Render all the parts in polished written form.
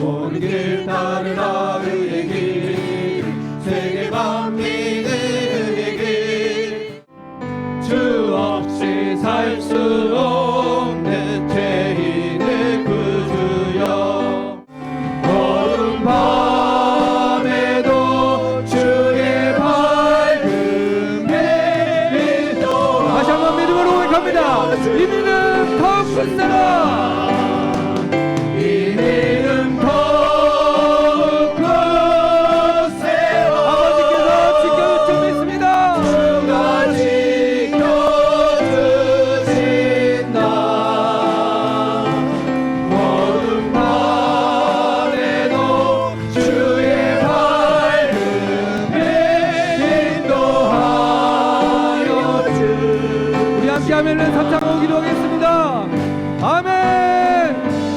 오는 길 따르라 의의 길 세계만 믿는 의의 길 주 없이 살 수 없는 죄인의 구주여 어두운 밤에도 주의 밝음에 인도 다시 한번 믿음으로 고백합니다. 이 믿음 더욱 굳세라. 아멘을 삼창하고 기도하겠습니다. 아멘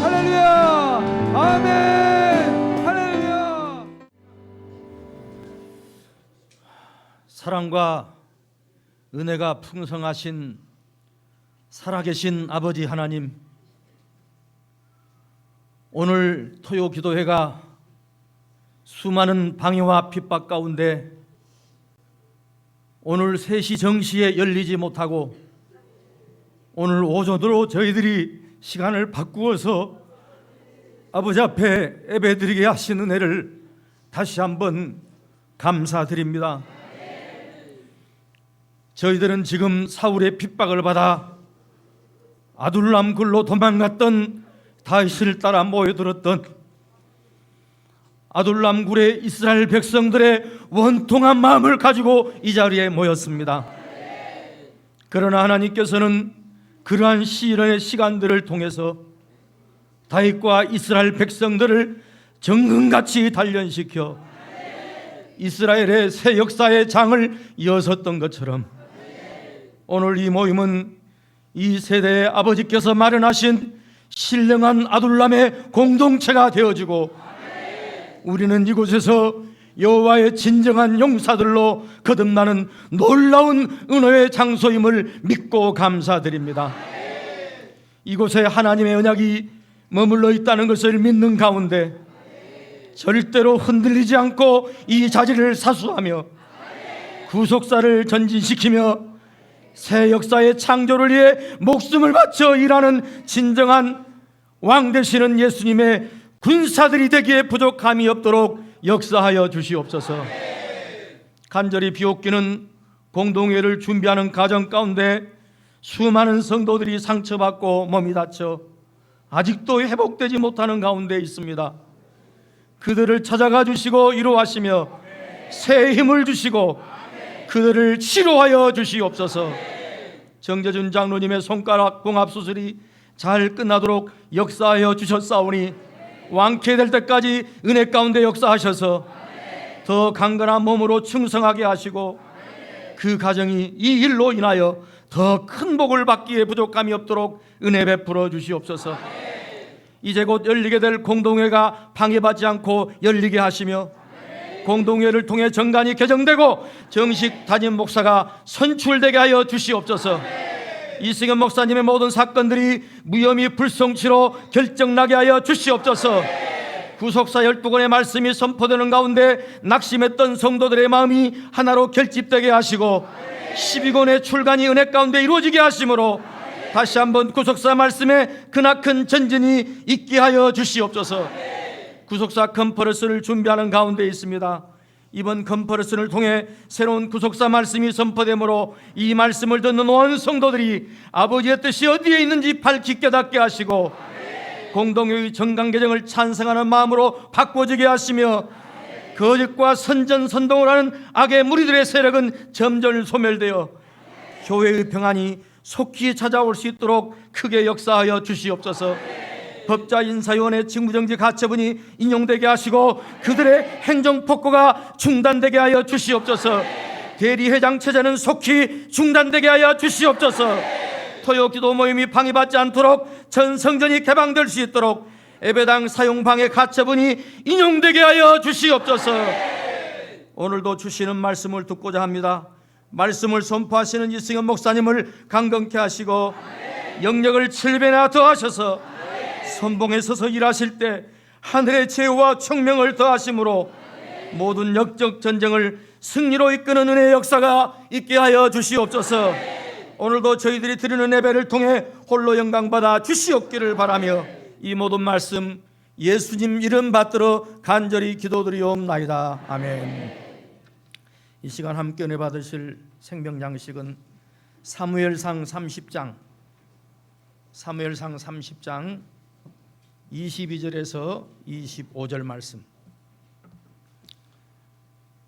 할렐루야 아멘 할렐루야. 사랑과 은혜가 풍성하신 살아계신 아버지 하나님, 오늘 토요 기도회가 수많은 방해와 핍박 가운데 오늘 3시 정시에 열리지 못하고 오늘 오전으로 저희들이 시간을 바꾸어서 아버지 앞에 예배드리게 하신 은혜를 다시 한번 감사드립니다. 저희들은 지금 사울의 핍박을 받아 아둘람 굴로 도망갔던 다윗을 따라 모여들었던 아둘람 굴의 이스라엘 백성들의 원통한 마음을 가지고 이 자리에 모였습니다. 그러나 하나님께서는 그러한 시련의 시간들을 통해서 다윗과 이스라엘 백성들을 정금같이 단련시켜 이스라엘의 새 역사의 장을 여섰던 것처럼 오늘 이 모임은 이 세대의 아버지께서 마련하신 신령한 아둘람의 공동체가 되어지고 우리는 이곳에서 여호와의 진정한 용사들로 거듭나는 놀라운 은혜의 장소임을 믿고 감사드립니다. 이곳에 하나님의 언약이 머물러 있다는 것을 믿는 가운데 절대로 흔들리지 않고 이 자리를 사수하며 구속사를 전진시키며 새 역사의 창조를 위해 목숨을 바쳐 일하는 진정한 왕 되시는 예수님의 군사들이 되기에 부족함이 없도록 역사하여 주시옵소서. 간절히 비옵기는 공동회를 준비하는 가정 가운데 수많은 성도들이 상처받고 몸이 다쳐 아직도 회복되지 못하는 가운데 있습니다. 그들을 찾아가 주시고 위로하시며 새 힘을 주시고 그들을 치료하여 주시옵소서. 정재준 장로님의 손가락 봉합 수술이 잘 끝나도록 역사하여 주셨사오니 완쾌될 때까지 은혜 가운데 역사하셔서 더 강건한 몸으로 충성하게 하시고 그 가정이 이 일로 인하여 더 큰 복을 받기에 부족함이 없도록 은혜 베풀어 주시옵소서. 이제 곧 열리게 될 공동회가 방해받지 않고 열리게 하시며 공동회를 통해 정관이 개정되고 정식 담임 목사가 선출되게 하여 주시옵소서. 이승현 목사님의 모든 사건들이 무혐의 불송치로 결정나게 하여 주시옵소서. 구속사 12권의 말씀이 선포되는 가운데 낙심했던 성도들의 마음이 하나로 결집되게 하시고 12권의 출간이 은혜 가운데 이루어지게 하심으로 다시 한번 구속사 말씀에 크나큰 전진이 있게 하여 주시옵소서. 구속사 컨퍼런스를 준비하는 가운데 있습니다. 이번 컨퍼런스를 통해 새로운 구속사 말씀이 선포되므로 이 말씀을 듣는 온 성도들이 아버지의 뜻이 어디에 있는지 밝히 깨닫게 하시고 공동회의 정강개정을 찬성하는 마음으로 바꿔지게 하시며 거짓과 선전선동을 하는 악의 무리들의 세력은 점점 소멸되어 교회의 평안이 속히 찾아올 수 있도록 크게 역사하여 주시옵소서. 법자인사위원회 직무정지 가처분이 인용되게 하시고 그들의 행정폭거가 중단되게 하여 주시옵소서. 대리회장 체제는 속히 중단되게 하여 주시옵소서. 토요 기도 모임이 방해받지 않도록 전 성전이 개방될 수 있도록 예배당 사용 방해 가처분이 인용되게 하여 주시옵소서. 오늘도 주시는 말씀을 듣고자 합니다. 말씀을 선포하시는 이승현 목사님을 강건케 하시고 영역을 7배나 더하셔서 선봉에 서서 일하실 때 하늘의 지혜와 청명을 더하심으로 모든 역적 전쟁을 승리로 이끄는 은혜의 역사가 있게 하여 주시옵소서. 오늘도 저희들이 드리는 예배를 통해 홀로 영광받아 주시옵기를 바라며 이 모든 말씀 예수님 이름 받들어 간절히 기도드리옵나이다. 아멘. 이 시간 함께 은혜 받으실 생명 양식은 사무엘상 30장 22절에서 25절 말씀.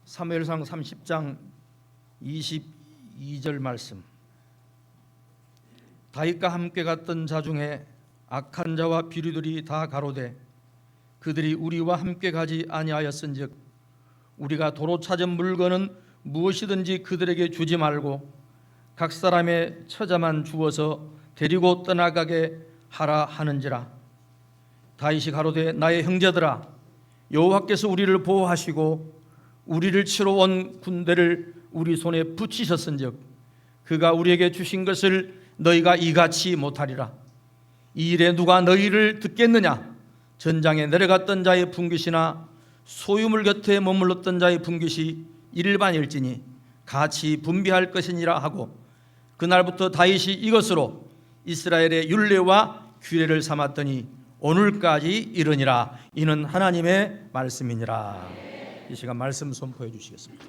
사무엘상 30장 22절 말씀. 다윗과 함께 갔던 자 중에 악한 자와 비류들이 다 가로되 그들이 우리와 함께 가지 아니하였은즉 우리가 도로 찾은 물건은 무엇이든지 그들에게 주지 말고 각 사람의 처자만 주어서 데리고 떠나가게 하라 하는지라. 다윗이 가로되 나의 형제들아 여호와께서 우리를 보호하시고 우리를 치러 온 군대를 우리 손에 붙이셨은즉 그가 우리에게 주신 것을 너희가 이같이 못하리라. 이 일에 누가 너희를 듣겠느냐? 전장에 내려갔던 자의 분깃이나 소유물 곁에 머물렀던 자의 분깃이 일반일지니 같이 분비할 것이니라 하고 그날부터 다윗이 이것으로 이스라엘의 율례와 규례를 삼았더니 오늘까지 이르니라. 이는 하나님의 말씀이니라. 이 시간 말씀 선포해 주시겠습니다.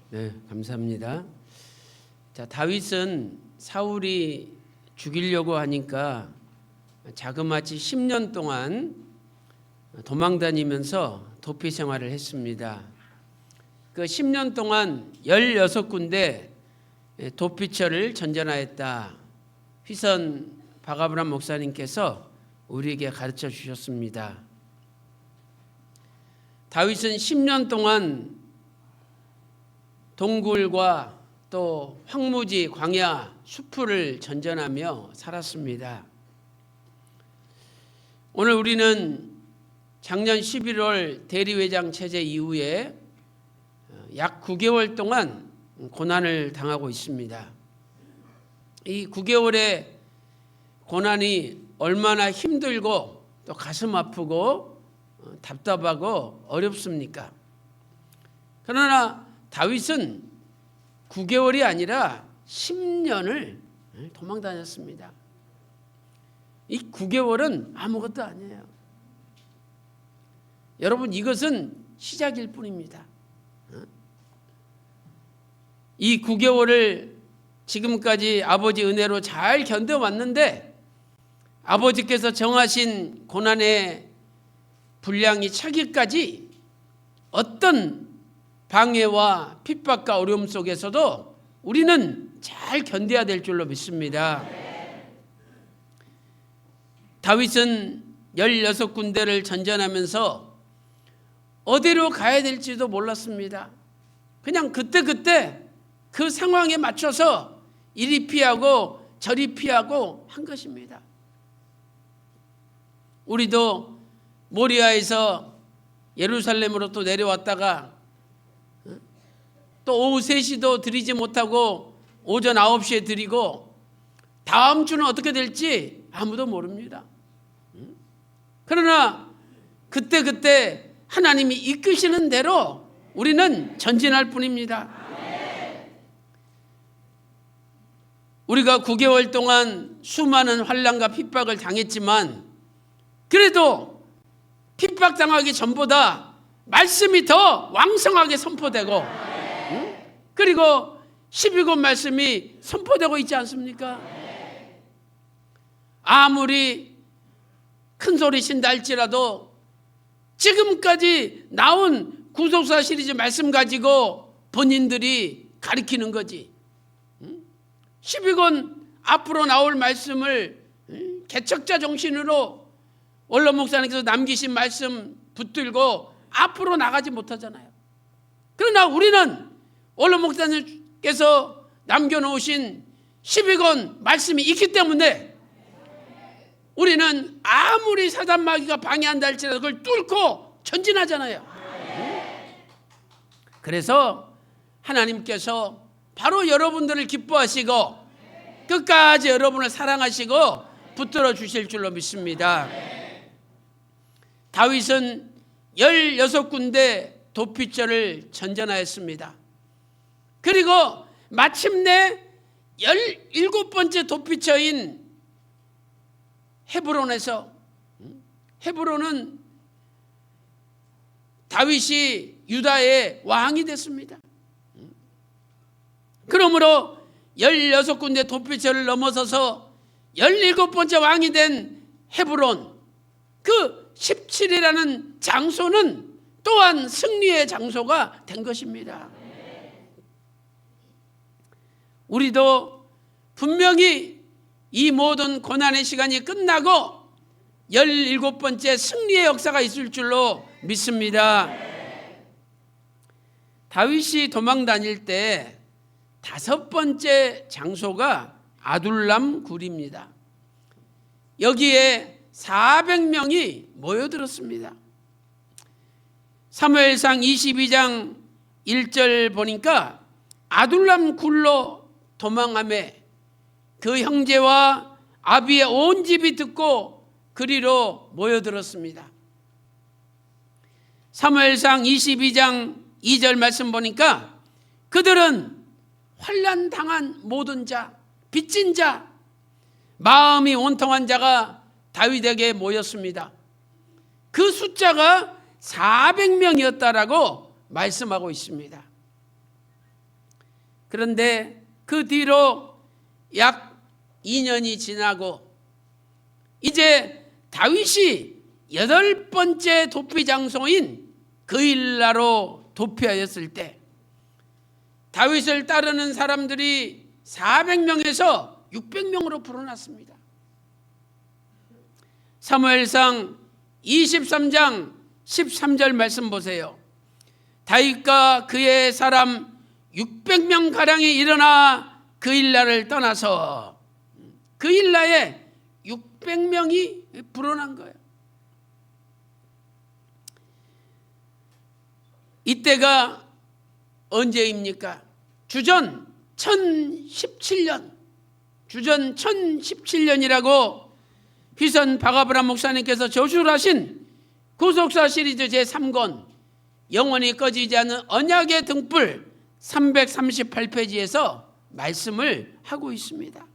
네, 감사합니다. 자, 다윗은 사울이 죽이려고 하니까 자그마치 10년 동안 도망다니면서 도피 생활을 했습니다. 그 10년 동안 16군데 도피처를 전전하였다. 휘선 박아브람 목사님께서 우리에게 가르쳐 주셨습니다. 다윗은 10년 동안 동굴과 또 황무지, 광야, 수풀을 전전하며 살았습니다. 오늘 우리는 작년 11월 대리회장 체제 이후에 약 9개월 동안 고난을 당하고 있습니다. 이 9개월의 고난이 얼마나 힘들고 또 가슴 아프고 답답하고 어렵습니까? 그러나 다윗은 9개월이 아니라 10년을 도망 다녔습니다. 이 9개월은 아무것도 아니에요. 여러분, 이것은 시작일 뿐입니다. 이 9개월을 지금까지 아버지 은혜로 잘 견뎌왔는데 아버지께서 정하신 고난의 분량이 차기까지 어떤 방해와 핍박과 어려움 속에서도 우리는 잘 견뎌야 될 줄로 믿습니다. 다윗은 16군데를 전전하면서 어디로 가야 될지도 몰랐습니다. 그냥 그때그때 그 상황에 맞춰서 이리 피하고 저리 피하고 한 것입니다. 우리도 모리아에서 예루살렘으로 또 내려왔다가 또 오후 3시도 드리지 못하고 오전 9시에 드리고 다음 주는 어떻게 될지 아무도 모릅니다. 그러나 그때그때 하나님이 이끄시는 대로 우리는 전진할 뿐입니다. 우리가 9개월 동안 수많은 환난과 핍박을 당했지만 그래도 핍박당하기 전보다 말씀이 더 왕성하게 선포되고 그리고 12권 말씀이 선포되고 있지 않습니까? 아무리 큰 소리 친다 할지라도 지금까지 나온 구속사 시리즈 말씀 가지고 본인들이 가리키는 거지. 12권 앞으로 나올 말씀을 개척자 정신으로 원로 목사님께서 남기신 말씀 붙들고 앞으로 나가지 못하잖아요. 그러나 우리는 원로 목사님께서 남겨놓으신 12권 말씀이 있기 때문에 우리는 아무리 사단 마귀가 방해한다 할지라도 그걸 뚫고 전진하잖아요. 그래서 하나님께서 바로 여러분들을 기뻐하시고 끝까지 여러분을 사랑하시고 붙들어 주실 줄로 믿습니다. 다윗은 16군데 도피처를 전전하였습니다. 그리고 마침내 17번째 도피처인 헤브론에서, 헤브론은 다윗이 유다의 왕이 됐습니다. 그러므로 16군데 도피처를 넘어서서 17번째 왕이 된 헤브론, 그 17이라는 장소는 또한 승리의 장소가 된 것입니다. 우리도 분명히 이 모든 고난의 시간이 끝나고 17번째 승리의 역사가 있을 줄로 믿습니다. 다윗이 도망 다닐 때 5번째 장소가 아둘람 굴입니다. 여기에 400명이 모여들었습니다. 사무엘상 22장 1절 보니까 아둘람 굴로 도망하매 그 형제와 아비의 온 집이 듣고 그리로 모여들었습니다. 사무엘상 22장 2절 말씀 보니까 그들은 환난 당한 모든 자, 빚진 자, 마음이 온통한 자가 다윗에게 모였습니다. 그 숫자가 400명이었다라고 말씀하고 있습니다. 그런데 그 뒤로 약 2년이 지나고 이제 다윗이 8번째 도피 장소인 그일라로 도피하였을 때 다윗을 따르는 사람들이 400명에서 600명으로 불어났습니다. 사무엘상 23장 13절 말씀 보세요. 다윗과 그의 사람 600명 가량이 일어나 그일라를 떠나서 그일라에 600명이 불어난 거예요. 이때가 언제입니까? 주전 1017년, 주전 1017년이라고 휘선 박아브람 목사님께서 저술하신 구속사 시리즈 제3권 영원히 꺼지지 않는 언약의 등불 338페이지에서 말씀을 하고 있습니다.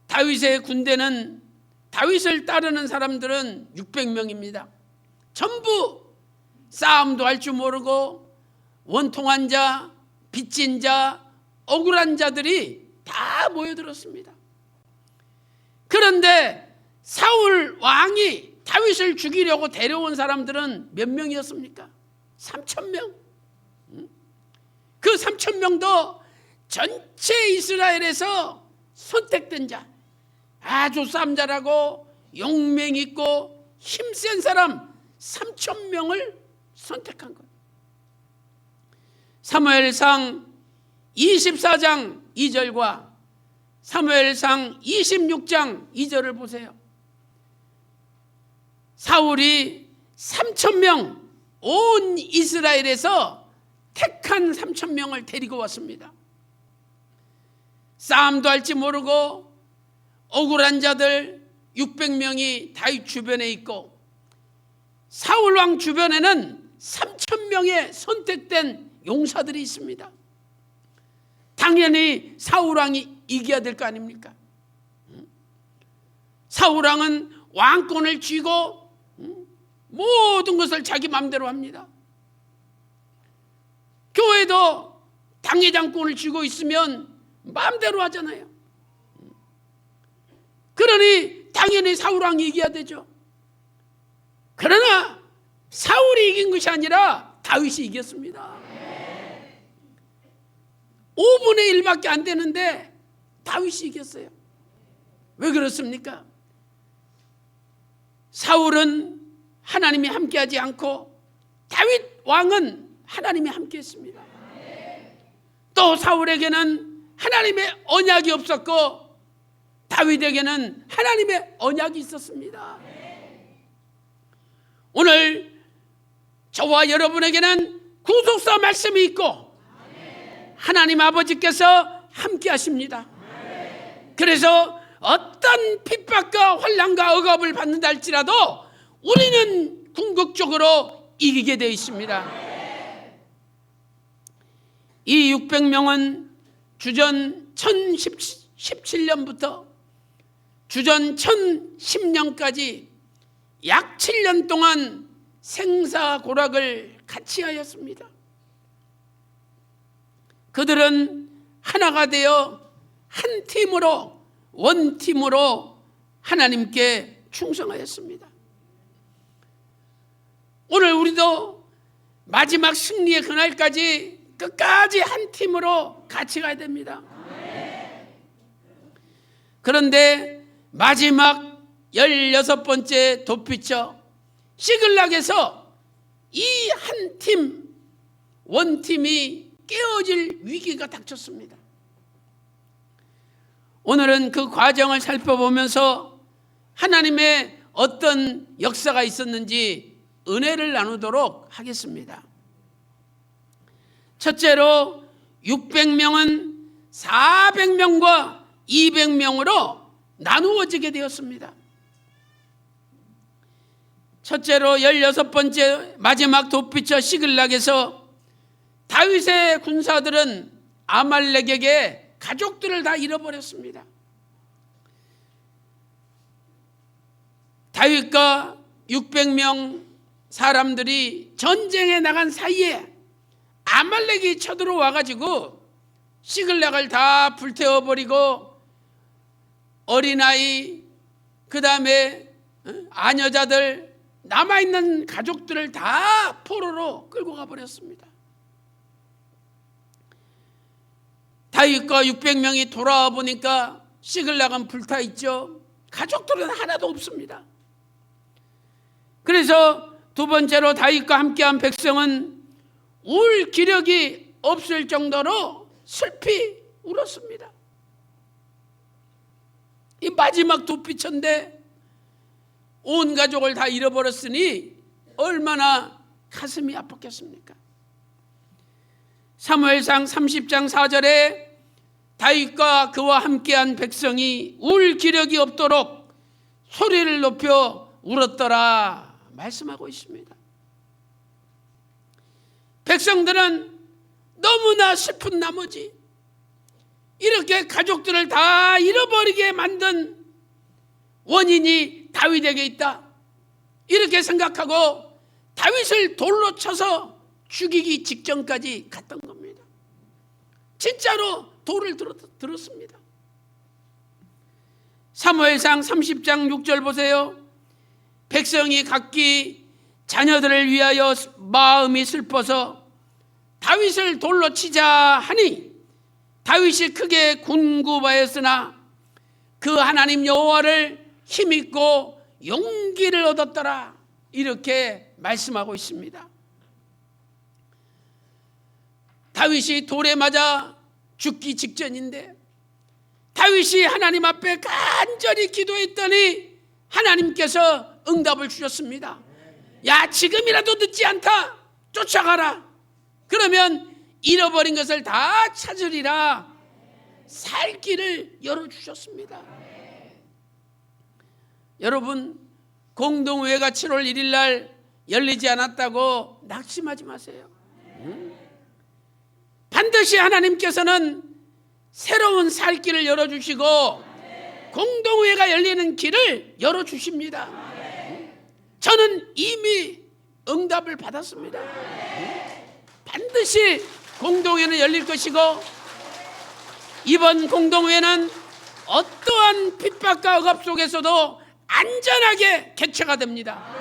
다윗의 군대는, 다윗을 따르는 사람들은 600명입니다. 전부 싸움도 할 줄 모르고 원통한 자, 빚진 자, 억울한 자들이 다 모여들었습니다. 그런데 사울 왕이 다윗을 죽이려고 데려온 사람들은 몇 명이었습니까? 3,000명. 그 3,000명도 전체 이스라엘에서 선택된 자, 아주 싸움 잘하고 용맹 있고 힘센 사람 3,000명을 선택한 거예요. 사무엘상 24장 2절과 사무엘상 26장 2절을 보세요. 사울이 3,000명, 온 이스라엘에서 택한 3,000명을 데리고 왔습니다. 싸움도 할지 모르고 억울한 자들 600명이 다윗 주변에 있고 사울 왕 주변에는 3,000명의 선택된 용사들이 있습니다. 당연히 사울 왕이 이겨야 될 거 아닙니까? 사울 왕은 왕권을 쥐고 모든 것을 자기 마음대로 합니다. 교회도 당회장권을 쥐고 있으면 마음대로 하잖아요. 그러니 당연히 사울 왕이 이겨야 되죠. 그러나 사울이 이긴 것이 아니라 다윗이 이겼습니다. 5분의 1밖에 안 되는데 다윗이 이겼어요. 왜 그렇습니까? 사울은 하나님이 함께하지 않고 다윗 왕은 하나님이 함께했습니다. 또 사울에게는 하나님의 언약이 없었고 다윗에게는 하나님의 언약이 있었습니다. 오늘 저와 여러분에게는 구속사 말씀이 있고 하나님 아버지께서 함께 하십니다. 그래서 어떤 핍박과 환난과 억압을 받는다 할지라도 우리는 궁극적으로 이기게 되어 있습니다. 이 600명은 주전 1017년부터 주전 1010년까지 약 7년 동안 생사고락을 같이 하였습니다. 그들은 하나가 되어 한 팀으로, 원팀으로 하나님께 충성하였습니다. 오늘 우리도 마지막 승리의 그날까지 끝까지 한 팀으로 같이 가야 됩니다. 그런데 마지막 16번째 돋비쳐 시글락에서 이 한 팀, 원팀이 깨어질 위기가 닥쳤습니다. 오늘은 그 과정을 살펴보면서 하나님의 어떤 역사가 있었는지 은혜를 나누도록 하겠습니다. 첫째로 600명은 400명과 200명으로 나누어지게 되었습니다. 첫째로 16번째 마지막 돋비쳐 시글락에서 다윗의 군사들은 아말렉에게 가족들을 다 잃어버렸습니다. 다윗과 600명 사람들이 전쟁에 나간 사이에 아말렉이 쳐들어와 가지고 시글락을 다 불태워버리고 어린아이, 그 다음에 아녀자들, 남아있는 가족들을 다 포로로 끌고 가버렸습니다. 다윗과 600명이 돌아와 보니까 시글락은 불타있죠. 가족들은 하나도 없습니다. 그래서 두 번째로 다윗과 함께한 백성은 울 기력이 없을 정도로 슬피 울었습니다. 이 마지막 돋비쳐인데 온 가족을 다 잃어버렸으니 얼마나 가슴이 아팠겠습니까? 사무엘상 30장 4절에 다윗과 그와 함께한 백성이 울 기력이 없도록 소리를 높여 울었더라 말씀하고 있습니다. 백성들은 너무나 슬픈 나머지 이렇게 가족들을 다 잃어버리게 만든 원인이 다윗에게 있다, 이렇게 생각하고 다윗을 돌로 쳐서 죽이기 직전까지 갔던 겁니다. 진짜로 돌을 들었습니다. 사무엘상 30장 6절 보세요. 백성이 각기 자녀들을 위하여 마음이 슬퍼서 다윗을 돌로 치자 하니 다윗이 크게 군구하였으나 그 하나님 여호와를 힘있고 용기를 얻었더라, 이렇게 말씀하고 있습니다. 다윗이 돌에 맞아 죽기 직전인데 다윗이 하나님 앞에 간절히 기도했더니 하나님께서 응답을 주셨습니다. 야, 지금이라도 늦지 않다, 쫓아가라. 그러면 잃어버린 것을 다 찾으리라. 살 길을 열어주셨습니다. 여러분, 공동회가 7월 1일 날 열리지 않았다고 낙심하지 마세요. 반드시 하나님께서는 새로운 살 길을 열어주시고 공동회가 열리는 길을 열어주십니다. 저는 이미 응답을 받았습니다. 반드시 공동회는 열릴 것이고 이번 공동회는 어떠한 핍박과 억압 속에서도 안전하게 개최가 됩니다.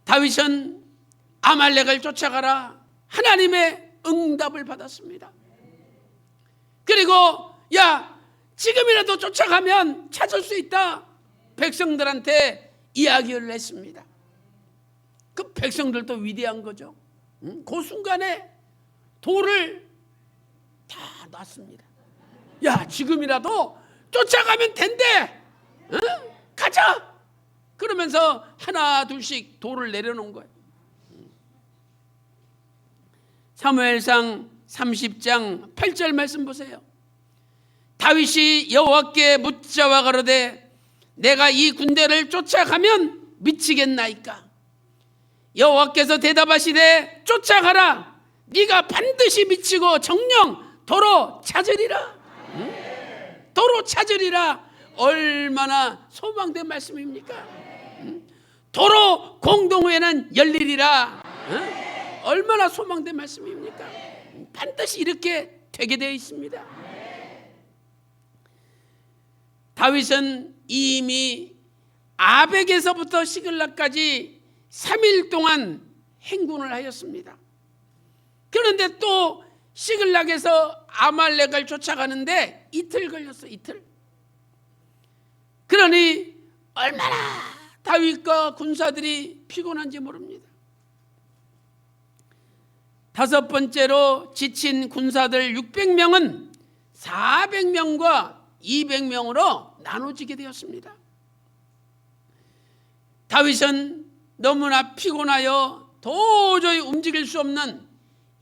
다윗은 아말렉을 쫓아가라 하나님의 응답을 받았습니다. 그리고 야, 지금이라도 쫓아가면 찾을 수 있다, 백성들한테 이야기를 했습니다. 그 백성들도 위대한 거죠. 그 순간에 돌을 다 놨습니다. 야, 지금이라도 쫓아가면 된대. 가자. 그러면서 하나 둘씩 돌을 내려놓은 거예요. 사무엘상 30장 8절 말씀 보세요. 다윗이 여호와께 묻자와 가로되 내가 이 군대를 쫓아가면 미치겠나이까? 여호와께서 대답하시되 쫓아가라. 네가 반드시 미치고 정령 도로 찾으리라. 도로 찾으리라. 얼마나 소망된 말씀입니까? 도로 공동회는 열리리라. 얼마나 소망된 말씀입니까? 반드시 이렇게 되게 되어 있습니다. 다윗은 이미 아벡에서부터 시글락까지 3일 동안 행군을 하였습니다. 그런데 또 시글락에서 아말렉을 쫓아가는데 이틀 걸렸어. 이틀. 그러니 얼마나 다윗과 군사들이 피곤한지 모릅니다. 다섯 번째로 지친 군사들 600명은 400명과 200명으로 나눠지게 되었습니다. 다윗은 너무나 피곤하여 도저히 움직일 수 없는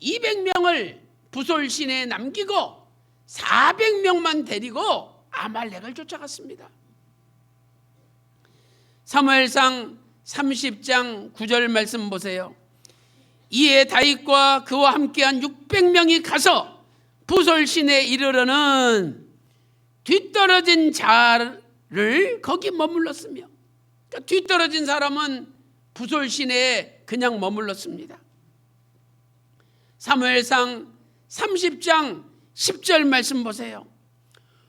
200명을 부솔 시내에 남기고 400명만 데리고 아말렉을 쫓아갔습니다. 사무엘상 30장 9절 말씀 보세요. 이에 다윗과 그와 함께한 600명이 가서 부솔 시내에 이르러는 뒤떨어진 자를 거기 머물렀으며, 그러니까 뒤떨어진 사람은 부솔 시내에 그냥 머물렀습니다. 사무엘상 30장 10절 말씀 보세요.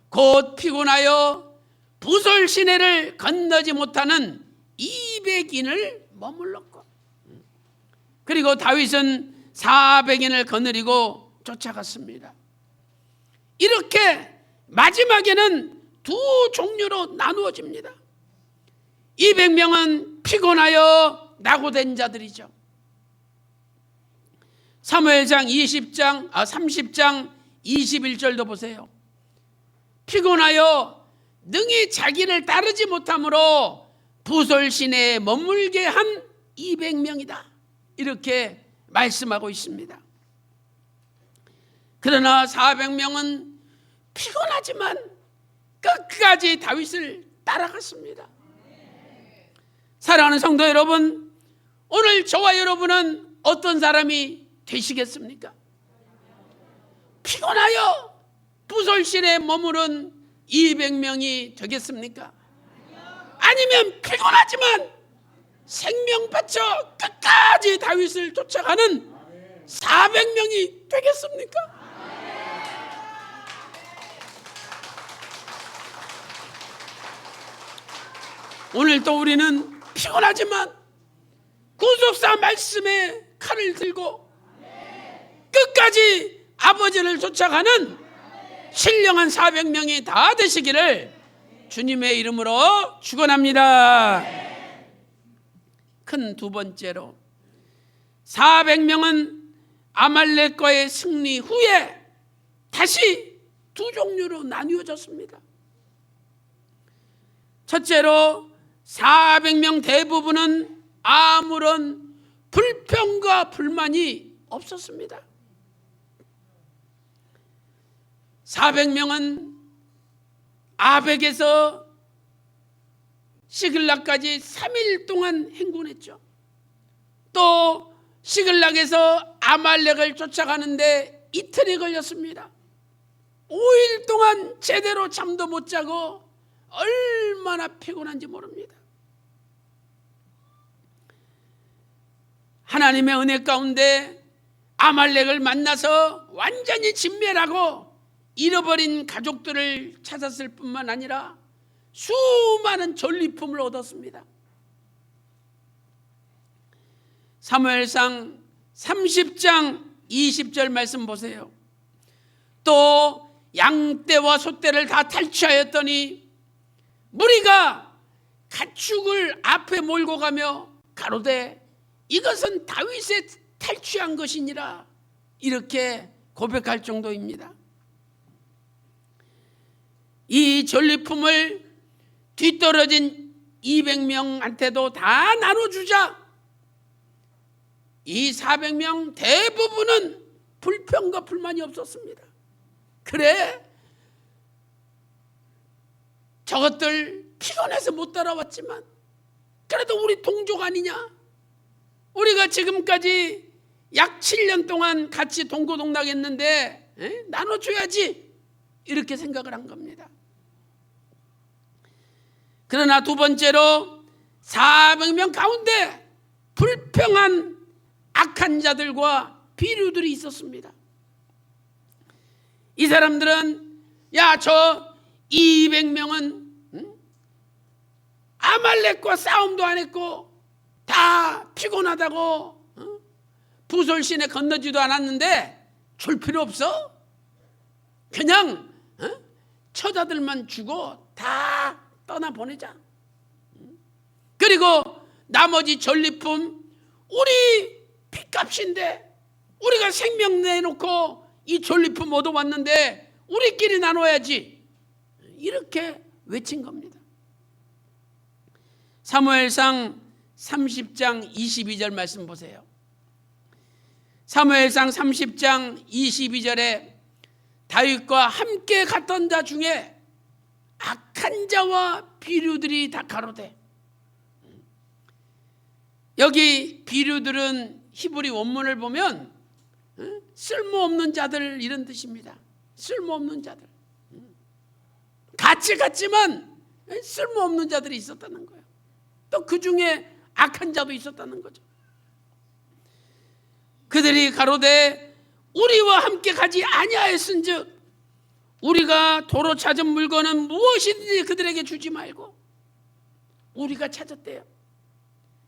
곧 피곤하여 부솔 시내를 건너지 못하는 200인을 머물렀고, 그리고 다윗은 400인을 거느리고 쫓아갔습니다. 이렇게 마지막에는 두 종류로 나누어집니다. 200명은 피곤하여 낙오된 자들이죠. 사무엘상 30장 21절도 보세요. 피곤하여 능히 자기를 따르지 못함으로 부솔 시내에 머물게 한 200명이다. 이렇게 말씀하고 있습니다. 그러나 400명은 피곤하지만 끝까지 다윗을 따라갔습니다. 사랑하는 성도 여러분, 오늘 저와 여러분은 어떤 사람이 되시겠습니까? 피곤하여 부솔 시내에 머무른 200명이 되겠습니까? 아니면 피곤하지만 생명 바쳐 끝까지 다윗을 쫓아가는 400명이 되겠습니까? 오늘 또 우리는 피곤하지만 구속사 말씀의 칼을 들고 끝까지 아버지를 쫓아가는 신령한 400명이 다 되시기를 주님의 이름으로 축원합니다. 큰 두 번째로 400명은 아말렉과의 승리 후에 다시 두 종류로 나뉘어졌습니다. 첫째로 400명 대부분은 아무런 불평과 불만이 없었습니다. 400명은 아벡에서 시글락까지 3일 동안 행군했죠. 또 시글락에서 아말렉을 쫓아가는데 이틀이 걸렸습니다. 5일 동안 제대로 잠도 못 자고 얼마나 피곤한지 모릅니다. 하나님의 은혜 가운데 아말렉을 만나서 완전히 진멸하고 잃어버린 가족들을 찾았을 뿐만 아니라 수많은 전리품을 얻었습니다. 사무엘상 30장 20절 말씀 보세요. 또 양떼와 소떼를 다 탈취하였더니 무리가 가축을 앞에 몰고 가며 가로되 이것은 다윗의 탈취한 것이니라, 이렇게 고백할 정도입니다. 이 전리품을 뒤떨어진 200명한테도 다 나눠주자 이 400명 대부분은 불평과 불만이 없었습니다. 그래, 저것들 피곤해서 못 따라왔지만 그래도 우리 동족 아니냐? 우리가 지금까지 약 7년 동안 같이 동고동락했는데 나눠줘야지, 이렇게 생각을 한 겁니다. 그러나 두 번째로 400명 가운데 불평한 악한 자들과 비류들이 있었습니다. 이 사람들은 야, 저 200명은 아말렉과 싸움도 안 했고 다 피곤하다고 부솔신에 건너지도 않았는데 줄 필요 없어? 그냥 처자들만 주고 다 떠나보내자. 그리고 나머지 전리품 우리 핏값인데 우리가 생명 내놓고 이 전리품 얻어왔는데 우리끼리 나눠야지, 이렇게 외친 겁니다. 사무엘상 30장 22절 말씀 보세요. 사무엘상 30장 22절에 다윗과 함께 갔던 자 중에 악한 자와 비류들이 다 가로되, 여기 비류들은 히브리 원문을 보면 쓸모없는 자들, 이런 뜻입니다. 쓸모없는 자들, 같이 갔지만 쓸모없는 자들이 있었다는 거예요. 또 그 중에 악한 자도 있었다는 거죠. 그들이 가로되 우리와 함께 가지 아니하였은즉 우리가 도로 찾은 물건은 무엇이든지 그들에게 주지 말고, 우리가 찾았대요.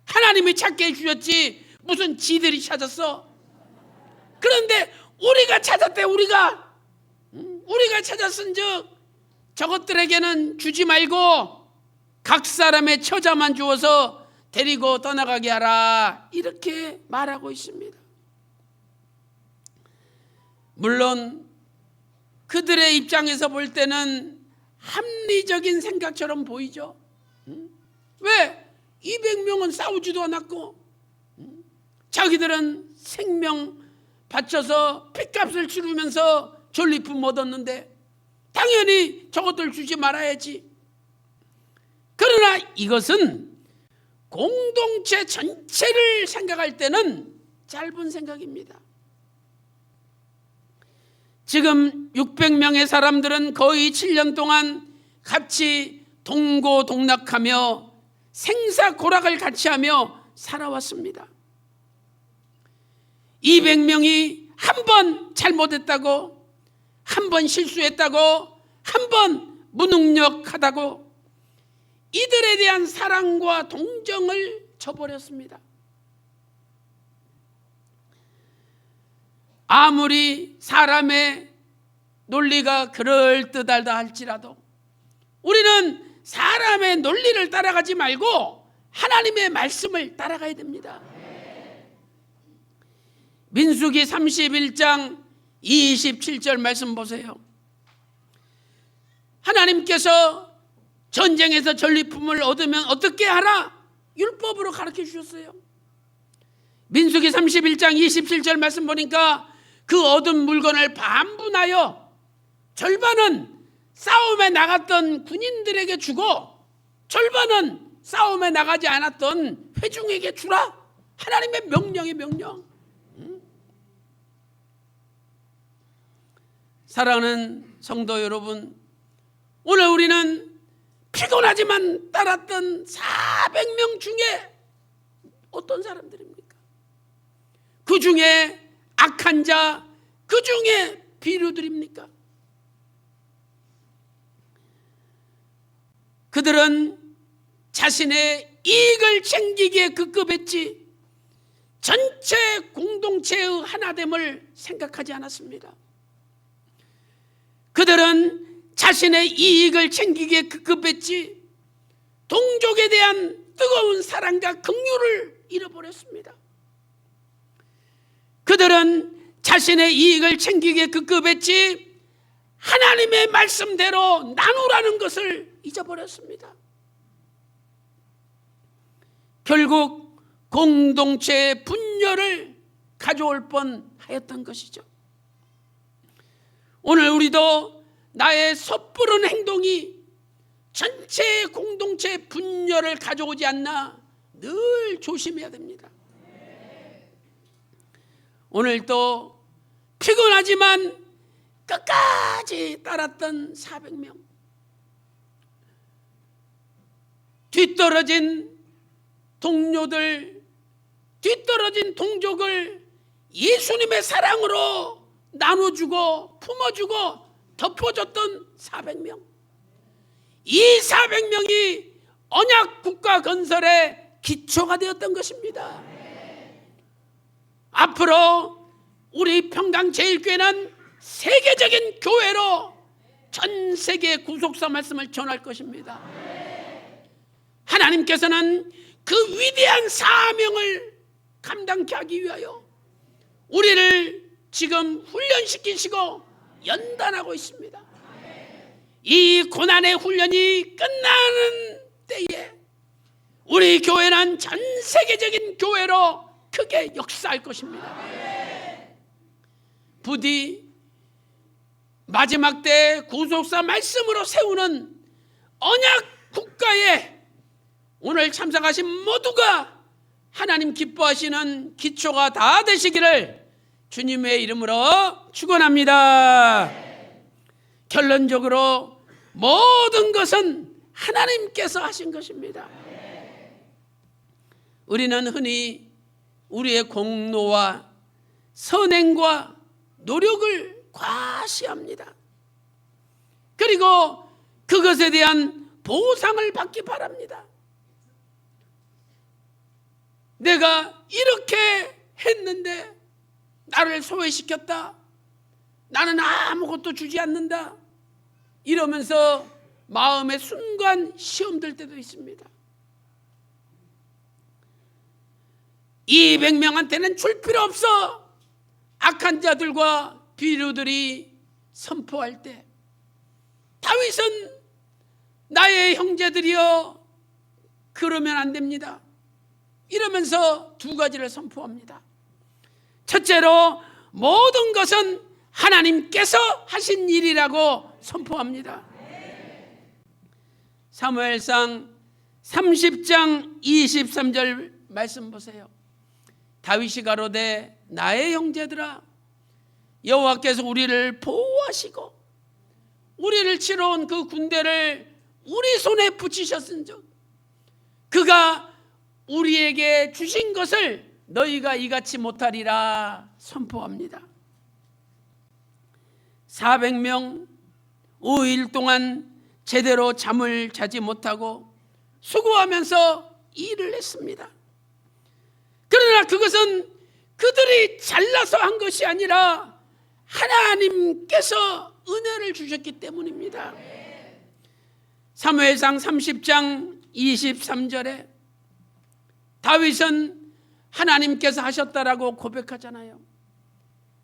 하나님이 찾게 해주셨지 무슨 지들이 찾았어? 그런데 우리가 찾았대. 우리가 찾았은즉 저것들에게는 주지 말고 각 사람의 처자만 주어서 데리고 떠나가게 하라, 이렇게 말하고 있습니다. 물론 그들의 입장에서 볼 때는 합리적인 생각처럼 보이죠. 왜? 200명은 싸우지도 않았고 자기들은 생명 바쳐서 핏값을 치르면서 전리품 얻었는데 당연히 저것들 주지 말아야지. 그러나 이것은 공동체 전체를 생각할 때는 짧은 생각입니다. 지금 600명의 사람들은 거의 7년 동안 같이 동고동락하며 생사고락을 같이 하며 살아왔습니다. 200명이 한 번 잘못했다고, 한 번 실수했다고, 한 번 무능력하다고 이들에 대한 사랑과 동정을 저버렸습니다. 아무리 사람의 논리가 그럴듯하다 할지라도 우리는 사람의 논리를 따라가지 말고 하나님의 말씀을 따라가야 됩니다. 민수기 31장 27절 말씀 보세요. 하나님께서 전쟁에서 전리품을 얻으면 어떻게 하라? 율법으로 가르쳐 주셨어요. 민수기 31장 27절 말씀 보니까 그 얻은 물건을 반분하여 절반은 싸움에 나갔던 군인들에게 주고 절반은 싸움에 나가지 않았던 회중에게 주라. 하나님의 명령이 명령. 사랑하는 성도 여러분, 오늘 우리는 피곤하지만 따랐던 400명 중에 어떤 사람들입니까? 그 중에 악한 자, 그 중에 비류들입니까? 그들은 자신의 이익을 챙기기에 급급했지 전체 공동체의 하나됨을 생각하지 않았습니다. 그들은 자신의 이익을 챙기기에 급급했지 동족에 대한 뜨거운 사랑과 긍휼을 잃어버렸습니다. 그들은 자신의 이익을 챙기기에 급급했지 하나님의 말씀대로 나누라는 것을 잊어버렸습니다. 결국 공동체의 분열을 가져올 뻔하였던 것이죠. 오늘 우리도 나의 섣부른 행동이 전체 공동체 분열을 가져오지 않나 늘 조심해야 됩니다. 오늘도 피곤하지만 끝까지 따랐던 400명, 뒤떨어진 동료들, 뒤떨어진 동족을 예수님의 사랑으로 나눠주고 품어주고 덮어줬던 400명, 이 400명이 언약 국가 건설의 기초가 되었던 것입니다. 앞으로 우리 평강제일교회는 세계적인 교회로 전 세계 구속사 말씀을 전할 것입니다. 하나님께서는 그 위대한 사명을 감당케 하기 위하여 우리를 지금 훈련시키시고 연단하고 있습니다. 이 고난의 훈련이 끝나는 때에 우리 교회는 전 세계적인 교회로 크게 역사할 것입니다. 부디 마지막 때 구속사 말씀으로 세우는 언약 국가에 오늘 참석하신 모두가 하나님 기뻐하시는 기초가 다 되시기를 주님의 이름으로 축원합니다. 결론적으로 모든 것은 하나님께서 하신 것입니다. 우리는 흔히 우리의 공로와 선행과 노력을 과시합니다. 그리고 그것에 대한 보상을 받기 바랍니다. 내가 이렇게 했는데 나를 소외시켰다, 나는 아무것도 주지 않는다, 이러면서 마음에 순간 시험들 때도 있습니다. 200명한테는 줄 필요 없어, 악한 자들과 비류들이 선포할 때 다윗은 나의 형제들이여 그러면 안 됩니다, 이러면서 두 가지를 선포합니다. 첫째로 모든 것은 하나님께서 하신 일이라고 선포합니다. 사무엘상 30장 23절 말씀 보세요. 다윗이 가로되 나의 형제들아, 여호와께서 우리를 보호하시고 우리를 치러 온 그 군대를 우리 손에 붙이셨은즉 그가 우리에게 주신 것을 너희가 이같이 못하리라 선포합니다. 400명 5일 동안 제대로 잠을 자지 못하고 수고하면서 일을 했습니다. 그러나 그것은 그들이 잘나서 한 것이 아니라 하나님께서 은혜를 주셨기 때문입니다. 사무엘상 30장 23절에 다윗은 하나님께서 하셨다라고 고백하잖아요.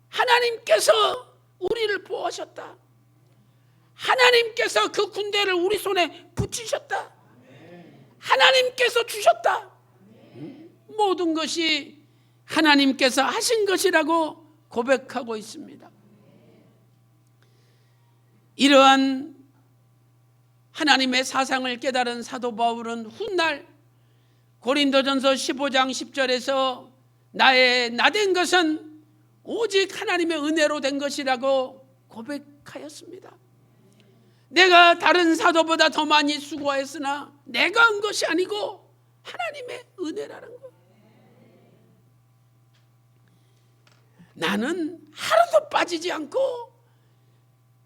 하나님께서 우리를 보호하셨다, 하나님께서 그 군대를 우리 손에 붙이셨다, 하나님께서 주셨다, 모든 것이 하나님께서 하신 것이라고 고백하고 있습니다. 이러한 하나님의 사상을 깨달은 사도 바울은 훗날 고린도전서 15장 10절에서 나의 나된 것은 오직 하나님의 은혜로 된 것이라고 고백하였습니다. 내가 다른 사도보다 더 많이 수고하였으나 내가 한 것이 아니고 하나님의 은혜라는 것. 나는 하루도 빠지지 않고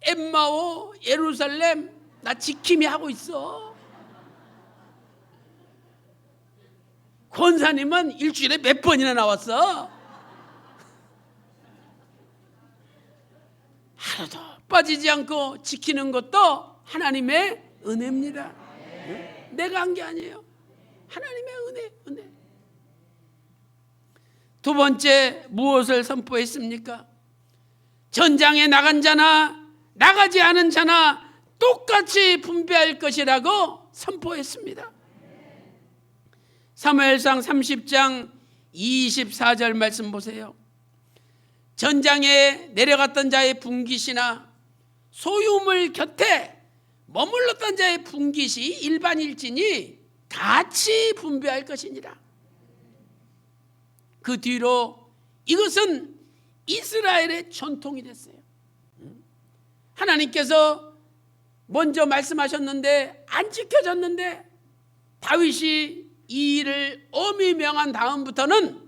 엠마오, 예루살렘 나 지킴이 하고 있어. 권사님은 일주일에 몇 번이나 나왔어. 하루도 빠지지 않고 지키는 것도 하나님의 은혜입니다. 내가 한 게 아니에요. 하나님의 은혜. 두 번째 무엇을 선포했습니까? 전장에 나간 자나 나가지 않은 자나 똑같이 분배할 것이라고 선포했습니다. 사무엘상 30장 24절 말씀 보세요. 전장에 내려갔던 자의 분깃이나 소유물 곁에 머물렀던 자의 분깃이 일반일진이 같이 분배할 것이니라. 그 뒤로 이것은 이스라엘의 전통이 됐어요. 하나님께서 먼저 말씀하셨는데 안 지켜졌는데 다윗이 이 일을 엄히 명한 다음부터는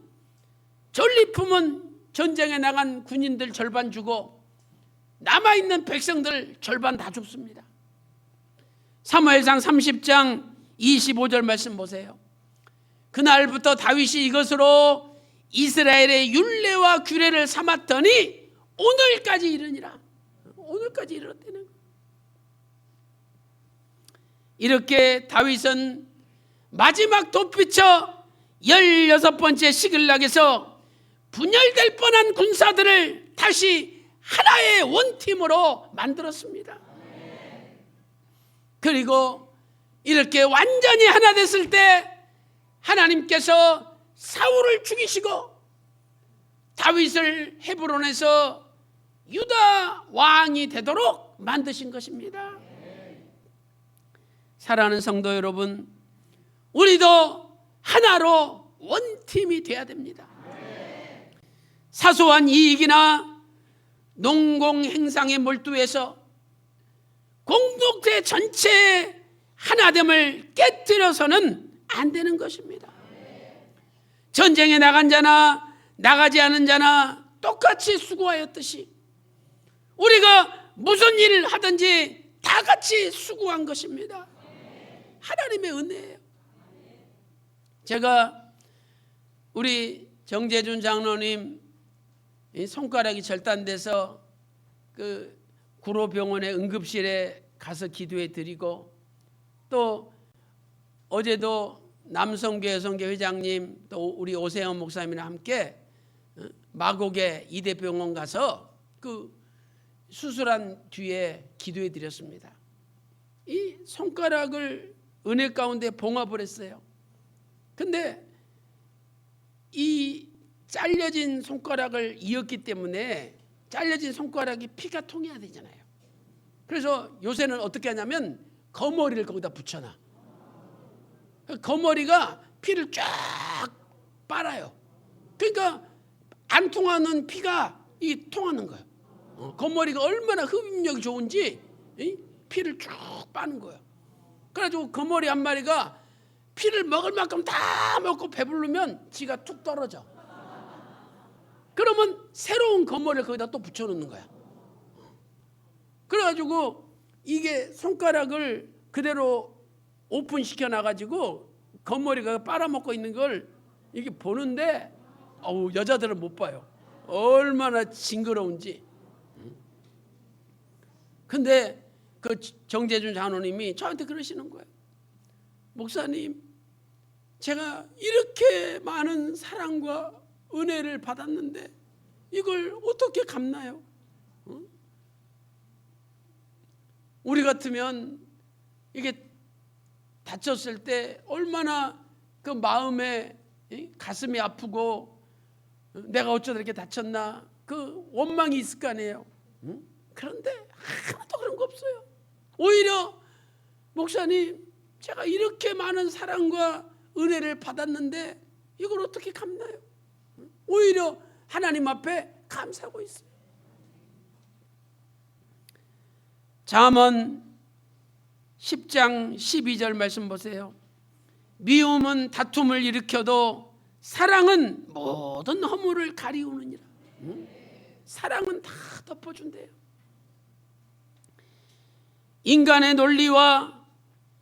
전리품은 전쟁에 나간 군인들 절반 주고 남아있는 백성들 절반 다 줍습니다. 사무엘상 30장 25절 말씀 보세요. 그날부터 다윗이 이것으로 이스라엘의 율례와 규례를 삼았더니 오늘까지 이르니라. 오늘까지 이르렀다는 거예요. 이렇게 다윗은 마지막 돋비쳐 16번째 시글락에서 분열될 뻔한 군사들을 다시 하나의 원팀으로 만들었습니다. 그리고 이렇게 완전히 하나 됐을 때 하나님께서 사울을 죽이시고 다윗을 헤브론에서 유다 왕이 되도록 만드신 것입니다. 사랑하는 성도 여러분, 우리도 하나로 원팀이 돼야 됩니다. 사소한 이익이나 농공행상에 몰두해서 공동체 전체의 하나됨을 깨뜨려서는 안 되는 것입니다. 전쟁에 나간 자나 나가지 않은 자나 똑같이 수고하였듯이 우리가 무슨 일을 하든지 다 같이 수고한 것입니다. 하나님의 은혜예요. 제가 우리 정재준 장로님 손가락이 절단돼서 그 구로병원의 응급실에 가서 기도해 드리고, 또 어제도 남성교 여성교 회장님 또 우리 오세영 목사님이랑 함께 마곡의 이대병원 가서 그 수술한 뒤에 기도해 드렸습니다. 이 손가락을 은혜 가운데 봉합을 했어요. 근데 이 잘려진 손가락을 이었기 때문에 잘려진 손가락이 피가 통해야 되잖아요. 그래서 요새는 어떻게 하냐면 거머리를 거기다 붙여놔. 거머리가 피를 쫙 빨아요. 그러니까 안 통하는 피가 이 통하는 거예요. 거머리가 얼마나 흡입력이 좋은지 피를 쭉 빠는 거예요. 그래가지고 거머리 한 마리가 피를 먹을 만큼 다 먹고 배부르면 지가 툭 떨어져. 그러면 새로운 거머리를 거기다 또 붙여놓는 거야. 그래가지고 이게 손가락을 그대로 오픈시켜 놔가지고 거머리가 빨아먹고 있는 걸 이게 보는데 여자들은 못 봐요. 얼마나 징그러운지. 근데 그 정재준 장로님이 저한테 그러시는 거예요. 목사님, 제가 이렇게 많은 사랑과 은혜를 받았는데 이걸 어떻게 갚나요? 우리 같으면 이게 다쳤을 때 얼마나 그 마음에 가슴이 아프고 내가 어쩌다 이렇게 다쳤나 그 원망이 있을 거 아니에요. 그런데 하나도 그런 거 없어요. 오히려 목사님, 제가 이렇게 많은 사랑과 은혜를 받았는데 이걸 어떻게 갚나요? 오히려 하나님 앞에 감사하고 있어요. 잠언 10장 12절 말씀 보세요. 미움은 다툼을 일으켜도 사랑은 모든 허물을 가리우느니라. 사랑은 다 덮어준대요. 인간의 논리와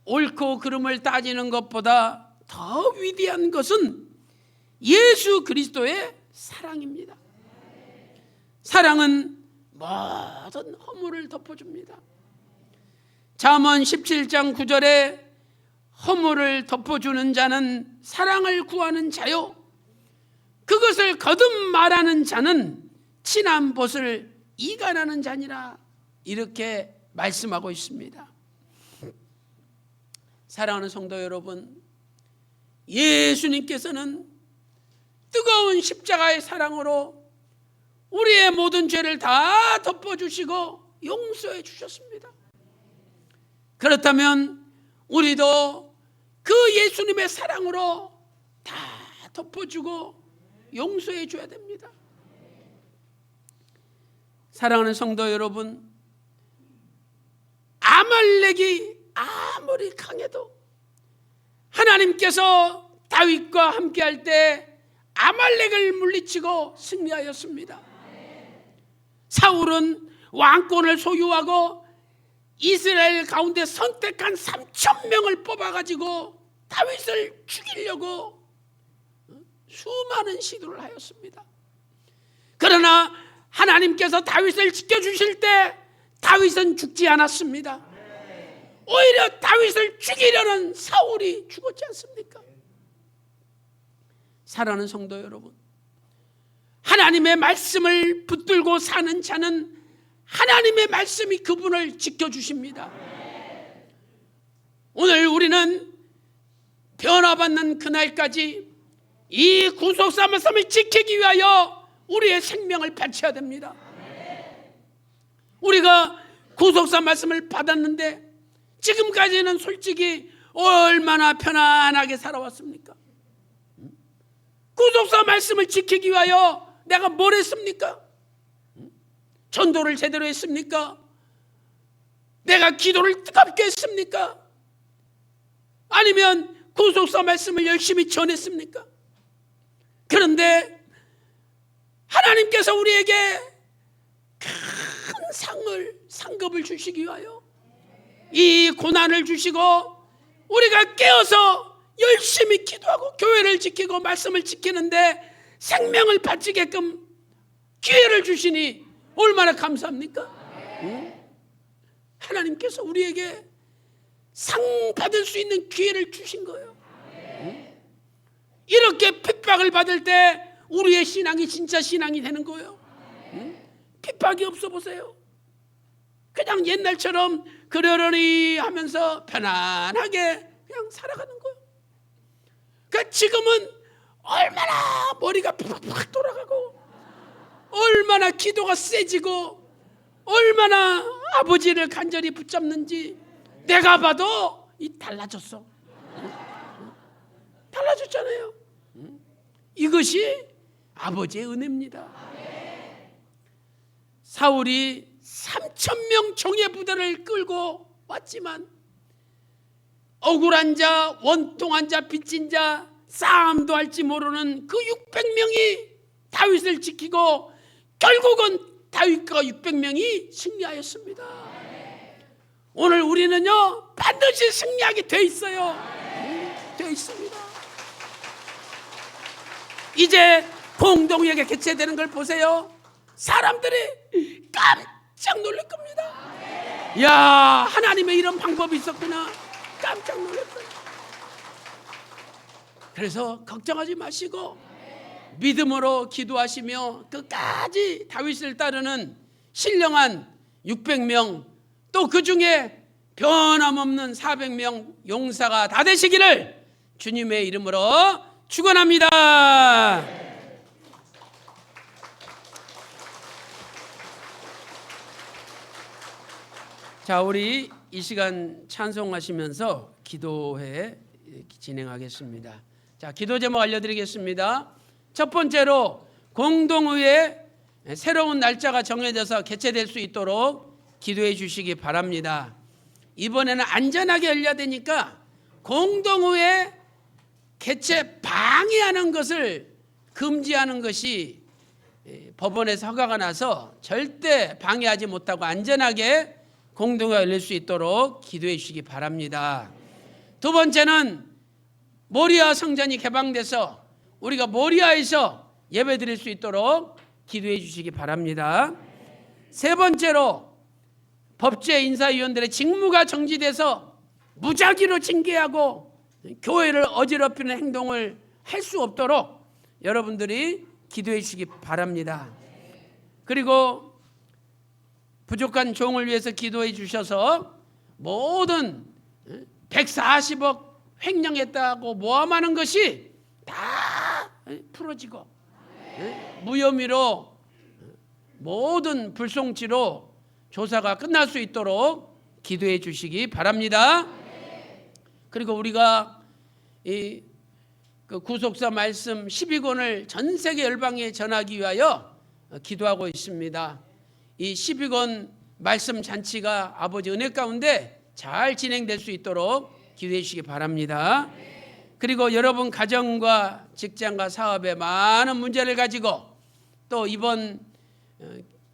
옳고 그름을 따지는 것보다 더 위대한 것은 예수 그리스도의 사랑입니다. 사랑은 모든 허물을 덮어줍니다. 잠언 17장 9절에 허물을 덮어주는 자는 사랑을 구하는 자요, 그것을 거듭 말하는 자는 친한 벗을 이간하는 자니라, 이렇게 말씀하고 있습니다. 사랑하는 성도 여러분, 예수님께서는 뜨거운 십자가의 사랑으로 우리의 모든 죄를 다 덮어주시고 용서해 주셨습니다. 그렇다면 우리도 그 예수님의 사랑으로 다 덮어주고 용서해 줘야 됩니다. 사랑하는 성도 여러분, 아말렉이 아무리 강해도 하나님께서 다윗과 함께할 때 아말렉을 물리치고 승리하였습니다. 사울은 왕권을 소유하고 이스라엘 가운데 선택한 3,000명을 뽑아가지고 다윗을 죽이려고 수많은 시도를 하였습니다. 그러나 하나님께서 다윗을 지켜주실 때 다윗은 죽지 않았습니다. 오히려 다윗을 죽이려는 사울이 죽었지 않습니까? 사랑하는 성도 여러분, 하나님의 말씀을 붙들고 사는 자는 하나님의 말씀이 그분을 지켜주십니다. 오늘 우리는 변화받는 그날까지 이 구속사 말씀을 지키기 위하여 우리의 생명을 바쳐야 됩니다. 우리가 구속사 말씀을 받았는데 지금까지는 솔직히 얼마나 편안하게 살아왔습니까? 구속사 말씀을 지키기 위하여 내가 뭘 했습니까? 전도를 제대로 했습니까? 내가 기도를 뜨겁게 했습니까? 아니면 구속사 말씀을 열심히 전했습니까? 그런데 하나님께서 우리에게 큰 상급을 주시기 위하여 이 고난을 주시고 우리가 깨어서 열심히 기도하고 교회를 지키고 말씀을 지키는데 생명을 바치게끔 기회를 주시니 얼마나 감사합니까? 하나님께서 우리에게 상 받을 수 있는 기회를 주신 거예요. 이렇게 핍박을 받을 때 우리의 신앙이 진짜 신앙이 되는 거예요. 핍박이 없어 보세요. 그냥 옛날처럼 그러려니 하면서 편안하게 그냥 살아가는 거예요. 그러니까 지금은 얼마나 머리가 팍팍 돌아가고 얼마나 기도가 세지고 얼마나 아버지를 간절히 붙잡는지 내가 봐도 달라졌어. 달라졌잖아요. 이것이 아버지의 은혜입니다. 사울이 3,000명 정예 부대를 끌고 왔지만 억울한 자, 원통한 자, 빚진 자, 싸움도 할지 모르는 그 600명이 다윗을 지키고 결국은 다윗과 600명이 승리하였습니다. 오늘 우리는요 반드시 승리하게 돼 있어요. 돼 있습니다. 이제 공동회가 개최되는 걸 보세요. 사람들이 깜짝 놀랄 겁니다. 야, 하나님의 이런 방법이 있었구나. 깜짝 놀랄 거예요. 그래서 걱정하지 마시고 믿음으로 기도하시며 끝까지 다윗을 따르는 신령한 600명 또 그 중에 변함없는 400명 용사가 다 되시기를 주님의 이름으로 축원합니다. 자, 우리 이 시간 찬송하시면서 기도회 진행하겠습니다. 자, 기도 제목 알려드리겠습니다. 첫 번째로 공동의회 새로운 날짜가 정해져서 개최될 수 있도록 기도해 주시기 바랍니다. 이번에는 안전하게 열려야 되니까 공동의회 개최 방해하는 것을 금지하는 것이 법원에서 허가가 나서 절대 방해하지 못하고 안전하게 공동회가 열릴 수 있도록 기도해 주시기 바랍니다. 두 번째는 모리아 성전이 개방돼서 우리가 모리아에서 예배 드릴 수 있도록 기도해 주시기 바랍니다. 세 번째로 법제 인사위원들의 직무가 정지돼서 무작위로 징계하고 교회를 어지럽히는 행동을 할 수 없도록 여러분들이 기도해 주시기 바랍니다. 그리고 부족한 종을 위해서 기도해 주셔서 모든 140억 횡령했다고 모함하는 것이 다 풀어지고 무혐의로 모든 불송치로 조사가 끝날 수 있도록 기도해 주시기 바랍니다. 그리고 우리가 그 구속사 말씀 12권을 전 세계 열방에 전하기 위하여 기도하고 있습니다. 이 12권 말씀 잔치가 아버지 은혜 가운데 잘 진행될 수 있도록 기도해 주시기 바랍니다. 그리고 여러분 가정과 직장과 사업에 많은 문제를 가지고 또 이번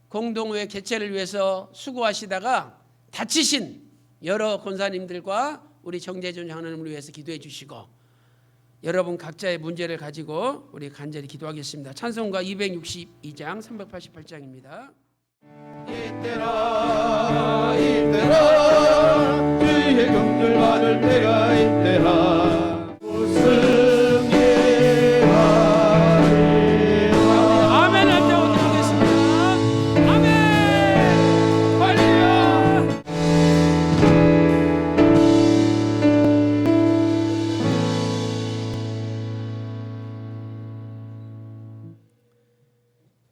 공동회 개최를 위해서 수고하시다가 다치신 여러 권사님들과 우리 정재준 장로님을 위해서 기도해 주시고, 여러분 각자의 문제를 가지고 우리 간절히 기도하겠습니다. 찬송가 262장 388장입니다. 이때라 이때라 주의 긍휼 받을 때가 이때라 우승의 날이라. 아멘 할 때 오도록 하겠습니다. 아멘. 할렐루야.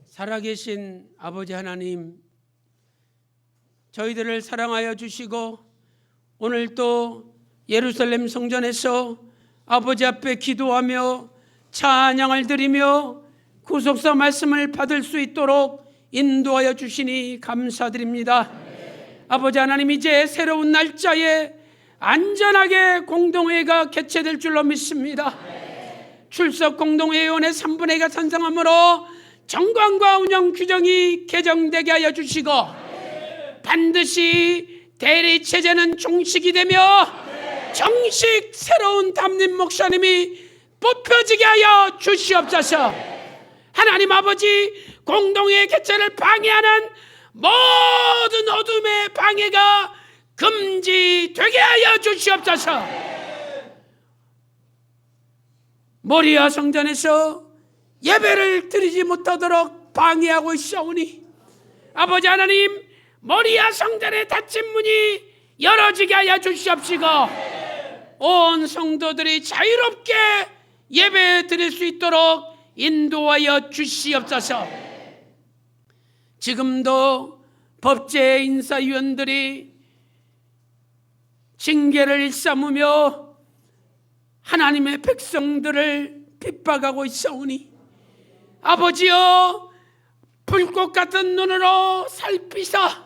살아계신 아버지 하나님, 저희들을 사랑하여 주시고 오늘 또 예루살렘 성전에서 아버지 앞에 기도하며 찬양을 드리며 구속사 말씀을 받을 수 있도록 인도하여 주시니 감사드립니다. 아버지 하나님, 이제 새로운 날짜에 안전하게 공동회가 개최될 줄로 믿습니다. 출석 공동회의원의 3분의 2가 찬성함으로 정관과 운영 규정이 개정되게 하여 주시고 반드시 대리 체제는 종식이 되며 정식 새로운 담임 목사님이 뽑혀지게 하여 주시옵소서. 하나님 아버지, 공동회 개최를 방해하는 모든 어둠의 방해가 금지되게 하여 주시옵소서. 모리아 성전에서 예배를 드리지 못하도록 방해하고 있사오니 아버지 하나님, 모리아 성전의 닫힌 문이 열어지게 하여 주시옵시고 온 성도들이 자유롭게 예배 드릴 수 있도록 인도하여 주시옵소서. 지금도 법제 인사위원들이 징계를 일삼으며 하나님의 백성들을 핍박하고 있사오니 아버지여, 불꽃 같은 눈으로 살피사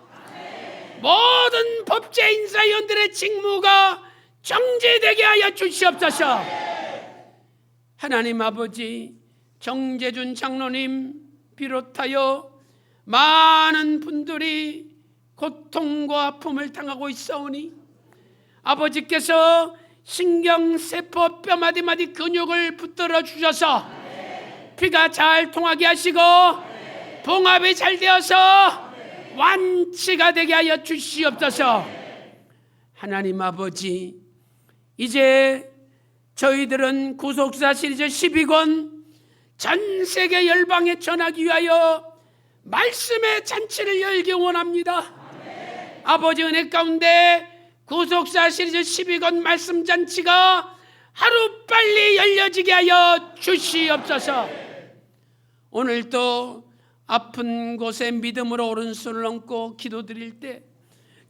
모든 법제 인사위원들의 직무가 정지되게 하여 주시옵소서. 하나님 아버지, 정재준 장로님 비롯하여 많은 분들이 고통과 아픔을 당하고 있사오니 아버지께서 신경세포 뼈마디마디 근육을 붙들어 주셔서 피가 잘 통하게 하시고 봉합이 잘 되어서 완치가 되게 하여 주시옵소서. 하나님 아버지, 이제 저희들은 구속사 시리즈 12권 전 세계 열방에 전하기 위하여 말씀의 잔치를 열기 원합니다. 아버지 은혜 가운데 구속사 시리즈 12권 말씀 잔치가 하루빨리 열려지게 하여 주시옵소서. 오늘도 아픈 곳에 믿음으로 오른손을 얹고 기도드릴 때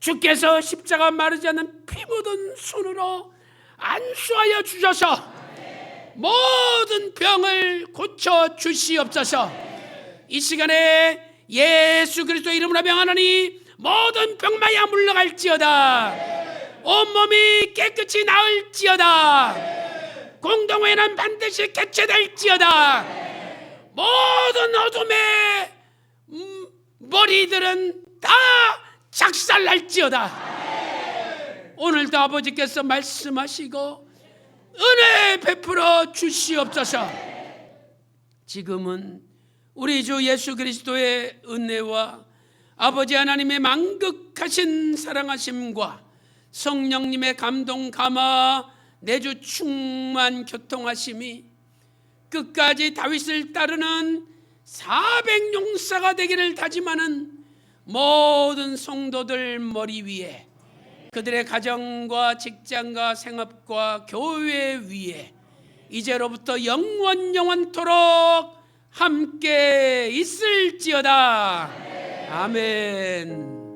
주께서 십자가 마르지 않는 피 묻은 손으로 안수하여 주셔서 모든 병을 고쳐 주시옵소서. 이 시간에 예수 그리스도 이름으로 명하노니 모든 병마야 물러갈지어다. 온몸이 깨끗이 나을지어다. 공동회는 반드시 개최될지어다. 모든 어둠의 머리들은 다 작살날지어다. 오늘도 아버지께서 말씀하시고 은혜 베풀어 주시옵소서. 지금은 우리 주 예수 그리스도의 은혜와 아버지 하나님의 만극하신 사랑하심과 성령님의 감동 감화 내주 충만 교통하심이 끝까지 다윗을 따르는 400용사가 되기를 다짐하는 모든 성도들 머리 위에, 그들의 가정과 직장과 생업과 교회 위에 이제로부터 영원토록 함께 있을지어다. 아멘.